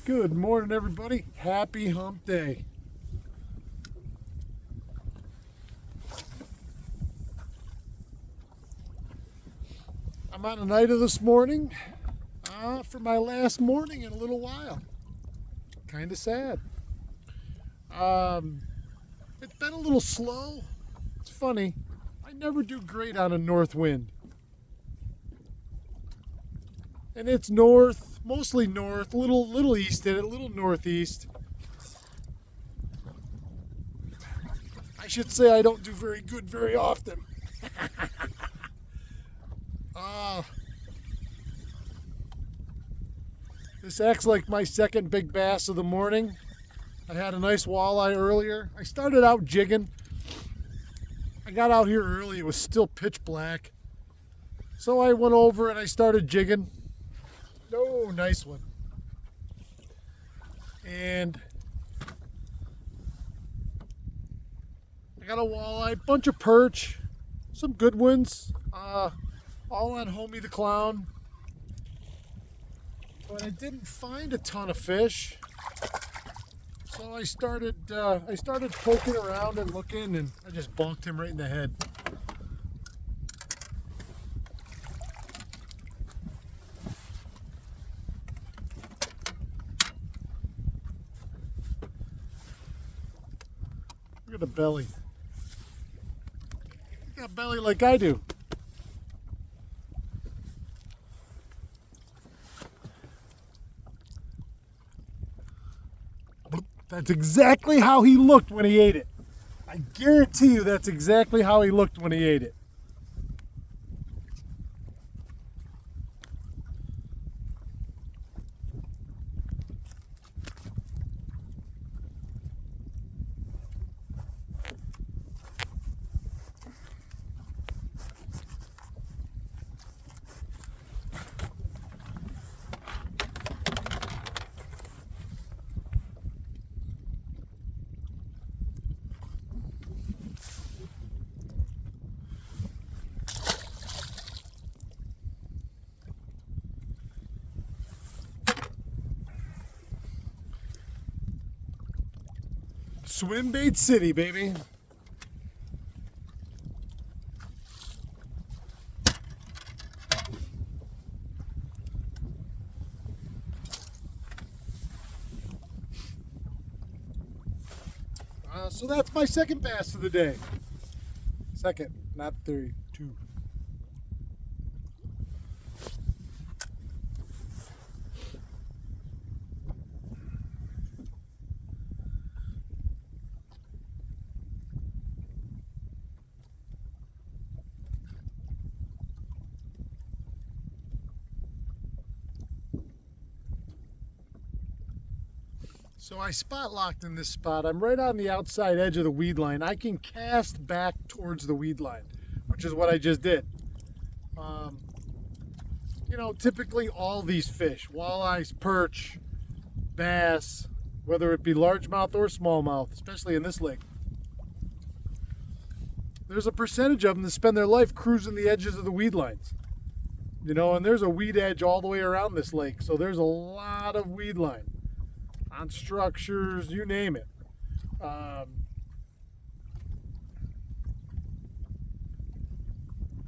Good morning, everybody. Happy hump day. I'm on a night of this morning for my last morning in a little while. Kind of sad. It's been a little slow. It's funny. I never do great on a north wind. And it's north, mostly north, little east in it, a little northeast. I should say I don't do very good very often. This acts like my second big bass of the morning. I had a nice walleye earlier. I started out jigging. I got out here early. It was still pitch black. So I went over and I started jigging. Oh, nice one. And I got a walleye, bunch of perch, some good ones, all on Homie the Clown. But I didn't find a ton of fish. So I started poking around and looking, and I just bonked him right in the head. Look at the belly. Look at that belly like I do. That's exactly how he looked when he ate it. I guarantee you that's exactly how he looked when he ate it. Swim bait city, baby. So that's my second bass of the day. Second, not three, two. So I spot locked in this spot. I'm right on the outside edge of the weed line. I can cast back towards the weed line, which is what I just did. Typically all these fish, walleyes, perch, bass, whether it be largemouth or smallmouth, especially in this lake, there's a percentage of them that spend their life cruising the edges of the weed lines. And there's a weed edge all the way around this lake, so there's a lot of weed line. On structures, you name it.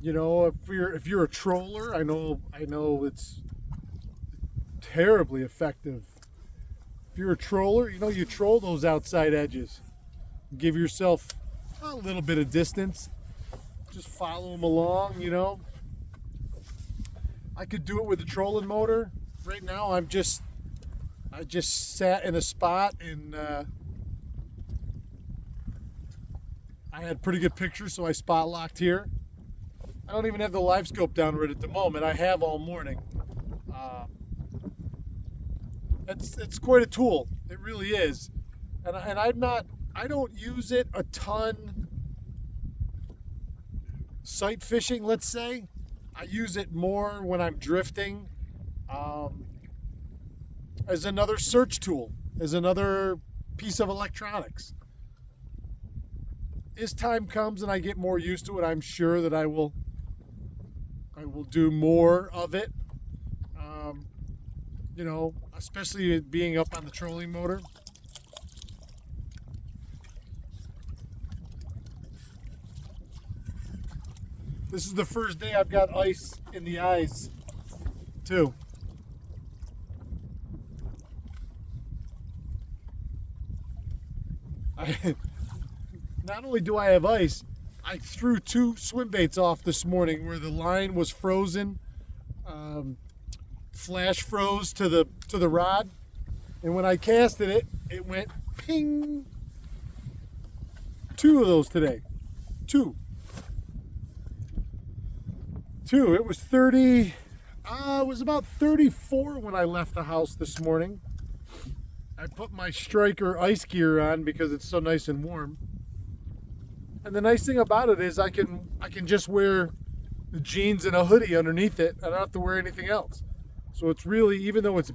If you're a troller, I know it's terribly effective. If you're a troller, you troll those outside edges. Give yourself a little bit of distance. Just follow them along, I could do it with the trolling motor. Right now, I just sat in a spot and I had pretty good pictures, so I spot locked here. I don't even have the live scope down right at the moment. I have all morning. It's quite a tool. It really is. And I don't use it a ton sight fishing, let's say. I use it more when I'm drifting. As another search tool, as another piece of electronics. As time comes and I get more used to it, I'm sure that I will do more of it. you know, especially it being up on the trolling motor. This is the first day I've got ice in the eyes, too. Not only do I have ice, I threw 2 swim baits off this morning where the line was frozen, flash froze to the rod, and when I casted it, it went ping. 2 of those today. 2. It was 30. It was about 34 when I left the house this morning. I put my Striker ice gear on because it's so nice and warm. And the nice thing about it is I can just wear the jeans and a hoodie underneath it. I don't have to wear anything else. So it's really, even though it's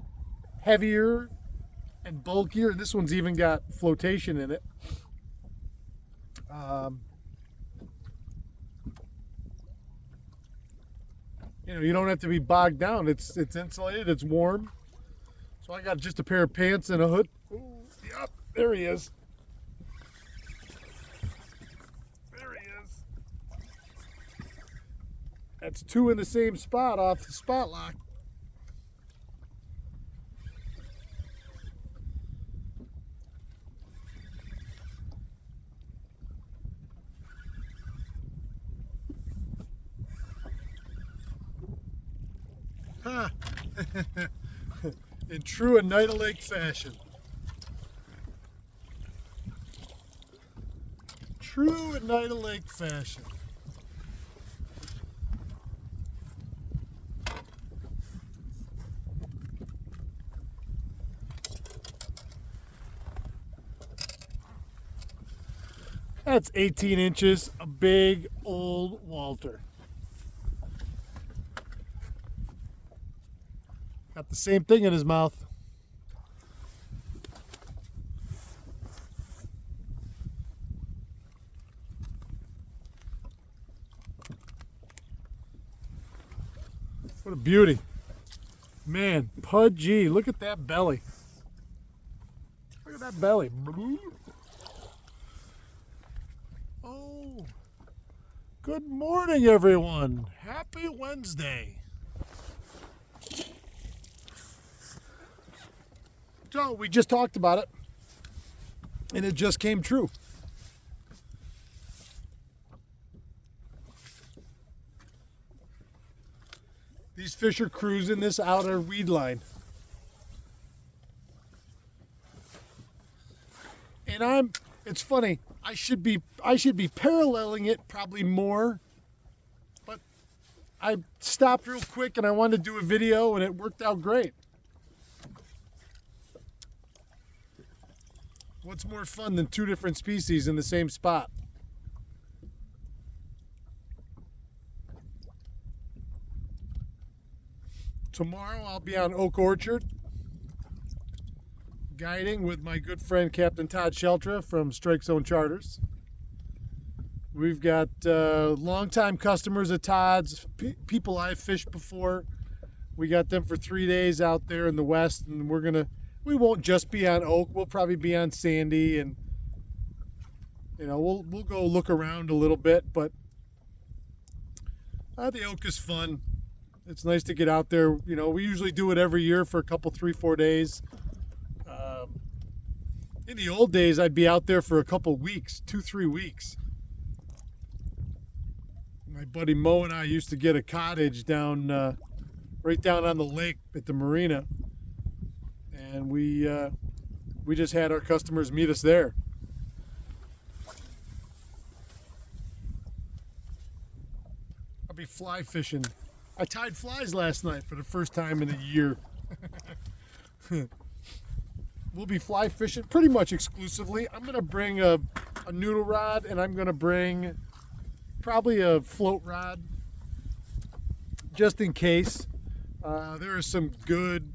heavier and bulkier, and this one's even got flotation in it. You know, you don't have to be bogged down. It's insulated, it's warm. So I got just a pair of pants and a hood. Ooh, yep, there he is. There he is. That's 2 in the same spot off the spot lock. Huh. In true Oneida Lake fashion. True Oneida Lake fashion. That's 18 inches, a big old Walter. Got the same thing in his mouth. What a beauty. Man, pudgy. Look at that belly. Look at that belly. Oh, good morning, everyone. Happy Wednesday. So we just talked about it, and it just came true. These fish are cruising this outer weed line. And it's funny, I should be paralleling it probably more, but I stopped real quick and I wanted to do a video and it worked out great. What's more fun than 2 different species in the same spot? Tomorrow I'll be on Oak Orchard guiding with my good friend Captain Todd Sheltra from Strike Zone Charters. We've got longtime customers of Todd's, people I've fished before. We got them for 3 days out there in the west, and we won't just be on Oak. We'll probably be on Sandy, and you know we'll go look around a little bit. But the Oak is fun. It's nice to get out there. You know, we usually do it every year for a couple, 3-4 days. In the old days, I'd be out there for a couple weeks, 2-3 weeks. My buddy Mo and I used to get a cottage down, right down on the lake at the marina. And we just had our customers meet us there. I'll be fly fishing. I tied flies last night for the first time in a year. We'll be fly fishing pretty much exclusively. I'm going to bring a noodle rod, and I'm going to bring probably a float rod just in case. There is some good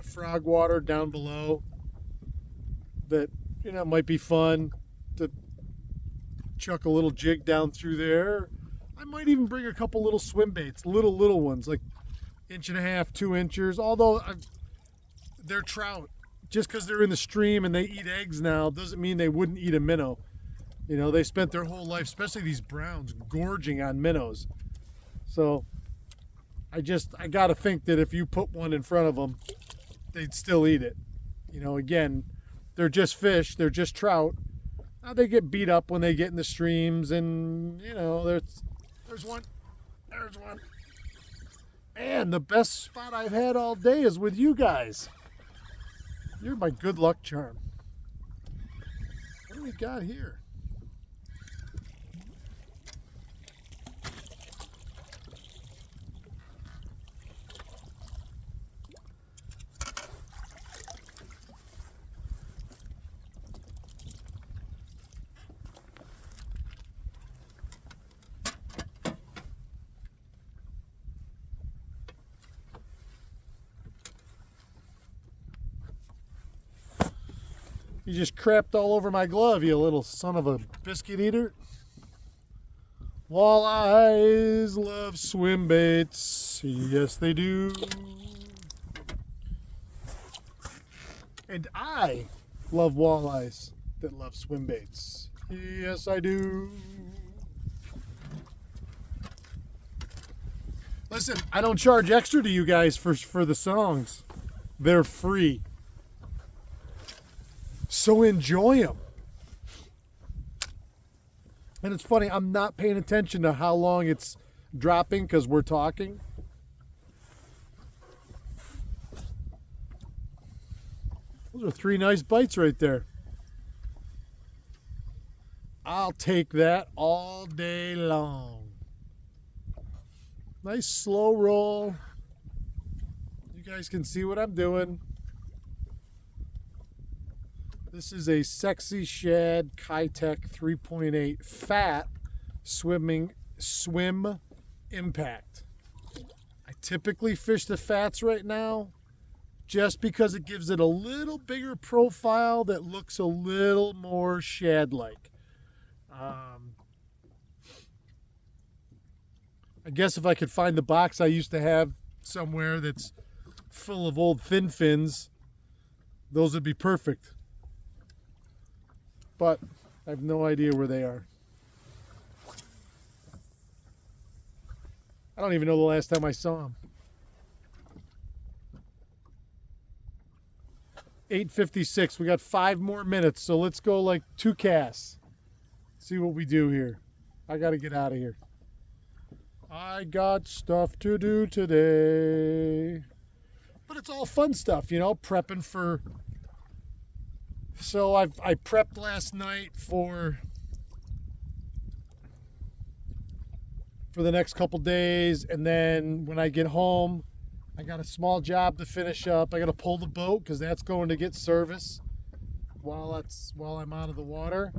frog water down below that might be fun to chuck a little jig down through there. I might even bring a couple little swim baits, little ones, like 1.5 inches, 2 inches. Although they're trout. Just because they're in the stream and they eat eggs now doesn't mean they wouldn't eat a minnow. You know, they spent their whole life, especially these browns, gorging on minnows. So I got to think that if you put one in front of them, they'd still eat it. You know, again, they're just fish, they're just trout. Now they get beat up when they get in the streams, and you know, there's one. Man, the best spot I've had all day is with you guys. You're my good luck charm. What do we got here? You just crapped all over my glove, you little son of a biscuit eater. Walleyes love swim baits. Yes, they do. And I love walleyes that love swim baits. Yes, I do. Listen, I don't charge extra to you guys for the songs. They're free. So enjoy them. And it's funny, I'm not paying attention to how long it's dropping because we're talking. Those are 3 nice bites right there. I'll take that all day long. Nice slow roll. You guys can see what I'm doing. This is a Sexy Shad Kitech 3.8 fat swim impact. I typically fish the fats right now just because it gives it a little bigger profile that looks a little more shad-like. I guess if I could find the box I used to have somewhere that's full of old thin fins, those would be perfect. But I have no idea where they are. I don't even know the last time I saw them. 8:56. We got 5 more minutes, so let's go like 2 casts. See what we do here. I got to get out of here. I got stuff to do today. But it's all fun stuff, you know, prepping for... So I prepped last night for the next couple days, and then when I get home, I got a small job to finish up. I got to pull the boat because that's going to get service while I'm out of the water,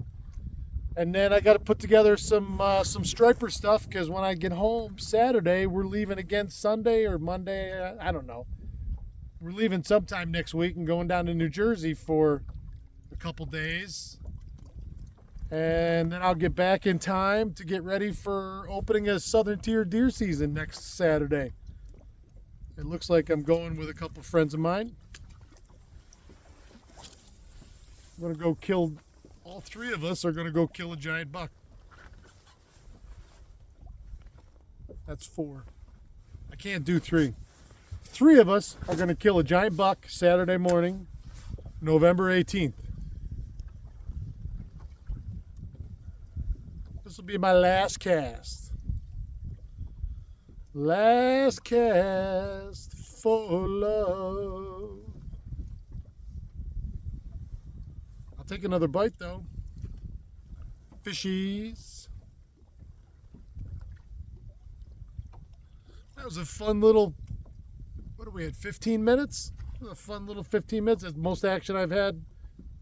and then I got to put together some striper stuff because when I get home Saturday, we're leaving again Sunday or Monday. I don't know. We're leaving sometime next week and going down to New Jersey for a couple days, and then I'll get back in time to get ready for opening a Southern Tier deer season next Saturday. It looks like I'm going with a couple friends of mine. I'm gonna go kill, all 3 of us are gonna go kill a giant buck. That's 4. I can't do 3. 3 of us are gonna kill a giant buck Saturday morning, November 18th. This will be my last cast. Last cast for love. I'll take another bite though. Fishies. That was a fun little, what are we at, 15 minutes? It was a fun little 15 minutes. That's the most action I've had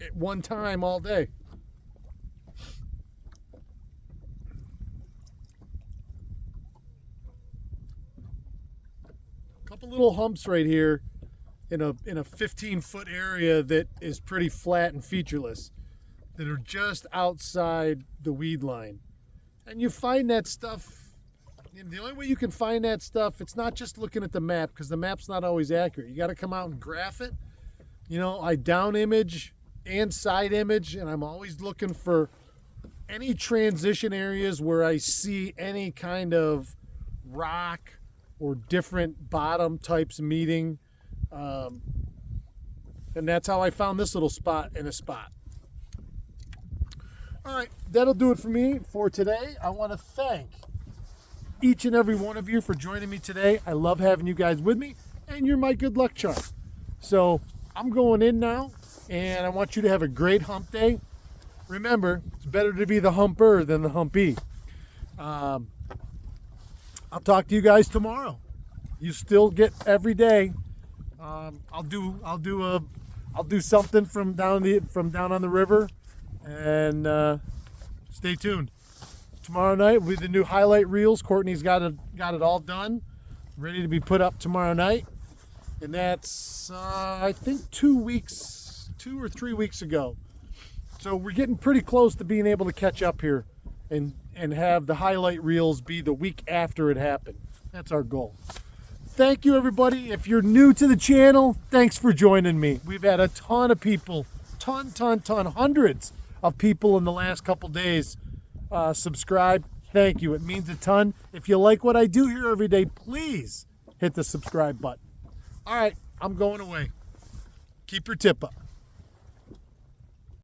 at one time all day. Couple little humps right here in a 15-foot area that is pretty flat and featureless that are just outside the weed line. And you find that stuff, the only way you can find that stuff, it's not just looking at the map because the map's not always accurate. You got to come out and graph it. You know, I down image and side image, and I'm always looking for any transition areas where I see any kind of rock or different bottom types meeting. And that's how I found this little spot in a spot. All right, that'll do it for me for today. I want to thank each and every one of you for joining me today. I love having you guys with me, and you're my good luck charm. So I'm going in now, and I want you to have a great hump day. Remember, it's better to be the humper than the humpy. I'll talk to you guys tomorrow. You still get every day. I'll do something from down on the river, and stay tuned. Tomorrow night will be the new highlight reels. Courtney's got it all done, ready to be put up tomorrow night, and that's I think 2 or 3 weeks ago. So we're getting pretty close to being able to catch up here and have the highlight reels be the week after it happened. That's our goal. Thank you, everybody. If you're new to the channel, thanks for joining me. We've had a ton of people, hundreds of people in the last couple days subscribe. Thank you. It means a ton. If you like what I do here every day, please hit the subscribe button. All right, I'm going away. Keep your tip up.